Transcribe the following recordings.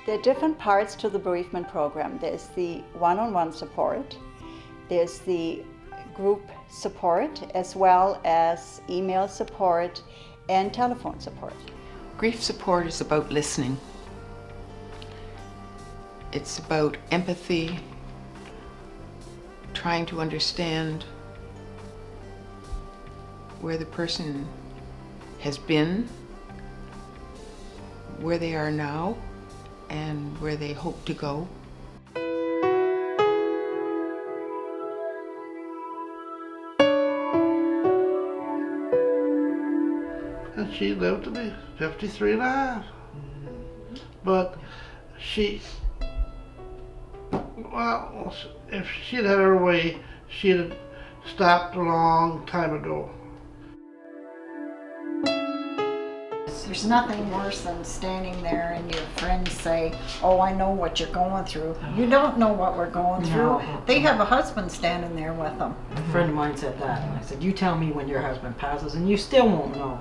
There are different parts to the bereavement program. There's the one-on-one support, there's the group support, as well as email support and telephone support. Grief support is about listening. It's about empathy, trying to understand where the person has been, where they are now, and where they hope to go. And she lived to be 53 and a half. But she, well, if she'd had her way, she'd have stopped a long time ago. There's nothing worse than standing there and your friends say, oh, I know what you're going through. You don't know what we're going through. They have a husband standing there with them. A friend of mine said that, and I said, you tell me when your husband passes and you still won't know.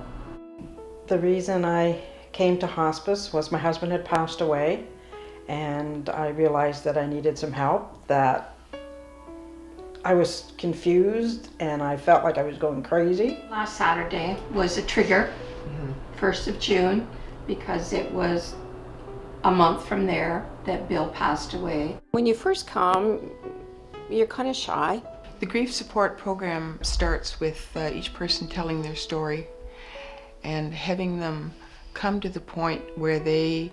The reason I came to hospice was my husband had passed away, and I realized that I needed some help, that I was confused and I felt like I was going crazy. Last Saturday was a trigger, 1st of June, because it was a month from there that Bill passed away. When you first come, you're kind of shy. The grief support program starts with each person telling their story and having them come to the point where they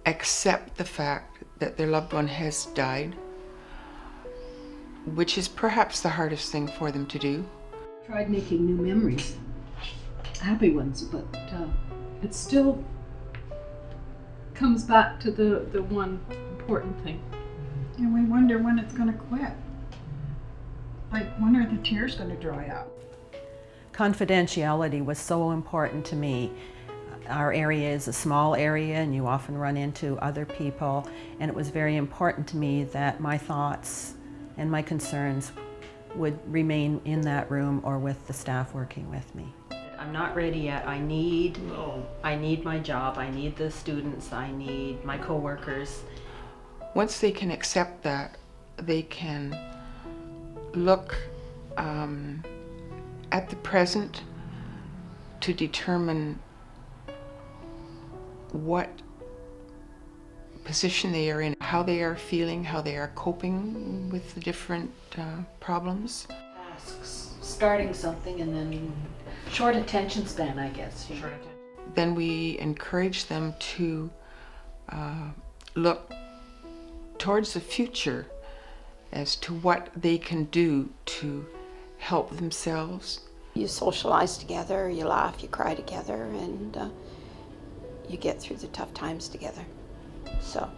accept the fact that their loved one has died, which is perhaps the hardest thing for them to do. Tried making new memories, happy ones, but it still comes back to the one important thing. And we wonder when it's going to quit. Like, when are the tears going to dry up? Confidentiality was so important to me. Our area is a small area and you often run into other people, and it was very important to me that my thoughts and my concerns would remain in that room or with the staff working with me. I'm not ready yet. I need my job, I need the students, I need my co-workers. Once they can accept that, they can look at the present to determine what position they are in, how they are feeling, how they are coping with the different problems. Tasks, starting something, and then short attention span, I guess. Then we encourage them to look towards the future as to what they can do to help themselves. You socialize together, you laugh, you cry together, and you get through the tough times together. So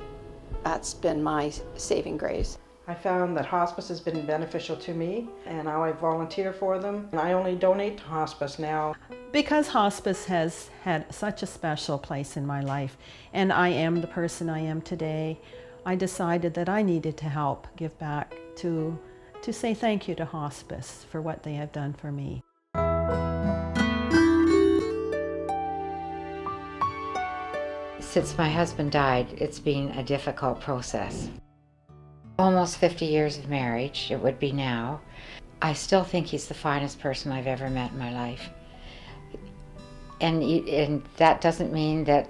that's been my saving grace. I found that hospice has been beneficial to me, and now I volunteer for them. And I only donate to hospice now. Because hospice has had such a special place in my life, and I am the person I am today, I decided that I needed to help give back to say thank you to hospice for what they have done for me. Since my husband died, it's been a difficult process. Almost 50 years of marriage, it would be now. I still think he's the finest person I've ever met in my life. And that doesn't mean that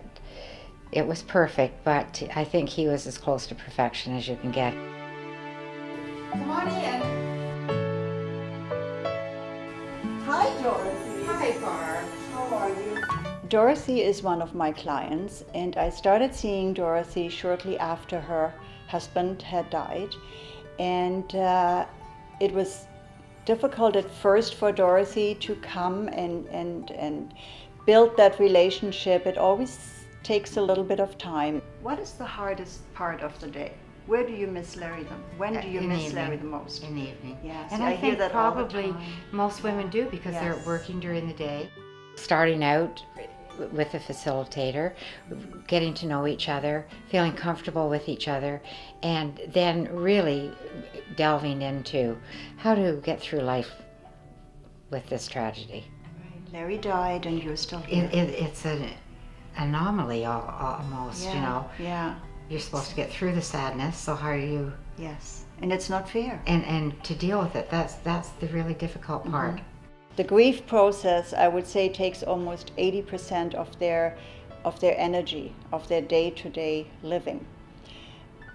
it was perfect, but I think he was as close to perfection as you can get. Come on in. Hi, Dorothy. Hi, Barb. How are you? Dorothy is one of my clients, and I started seeing Dorothy shortly after her husband had died, and it was difficult at first for Dorothy to come and build that relationship. It always takes a little bit of time. What is the hardest part of the day? Where do you miss Larry when do you miss Larry the most? In the evening. Yes, and I I hear think that all the probably time. most women do, because Yes. they're working during the day. Starting out with a facilitator, getting to know each other, feeling comfortable with each other, and then really delving into how to get through life with this tragedy. Larry died and you're still here. It's anomaly almost, Yeah, you know. yeah. You're supposed to get through the sadness, so how are you? Yes, and it's not fair. And to deal with it, that's the really difficult part. The grief process, I would say, takes almost 80% of their energy, of their day-to-day living.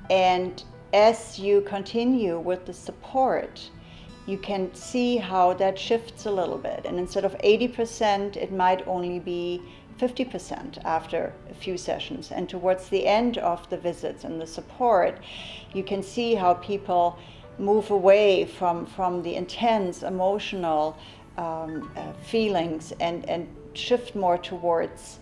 And as you continue with the support, you can see how that shifts a little bit. And instead of 80%, it might only be 50% after a few sessions. And towards the end of the visits and the support, you can see how people move away from the intense emotional feelings and shift more towards,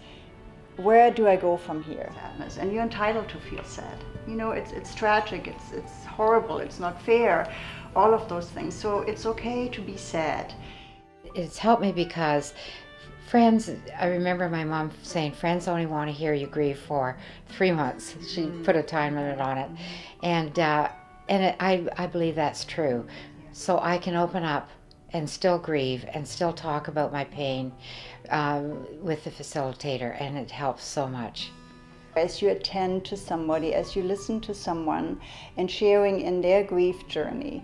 where do I go from here? Sadness. And you're entitled to feel sad. You know, it's tragic, it's horrible, it's not fair, all of those things. So it's okay to be sad. It's helped me because friends, I remember my mom saying, friends only want to hear you grieve for 3 months. She put a time limit on it. And I believe that's true. So I can open up and still grieve and still talk about my pain with the facilitator, and it helps so much. As you attend to somebody, as you listen to someone and sharing in their grief journey,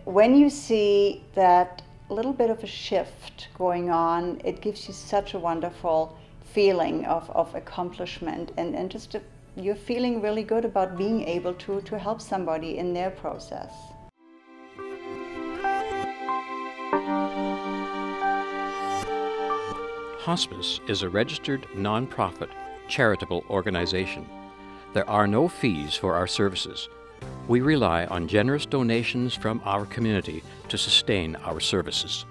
when you see that little bit of a shift going on, it gives you such a wonderful feeling of accomplishment, and just you're feeling really good about being able to help somebody in their process. Hospice is a registered, non-profit, charitable organization. There are no fees for our services. We rely on generous donations from our community to sustain our services.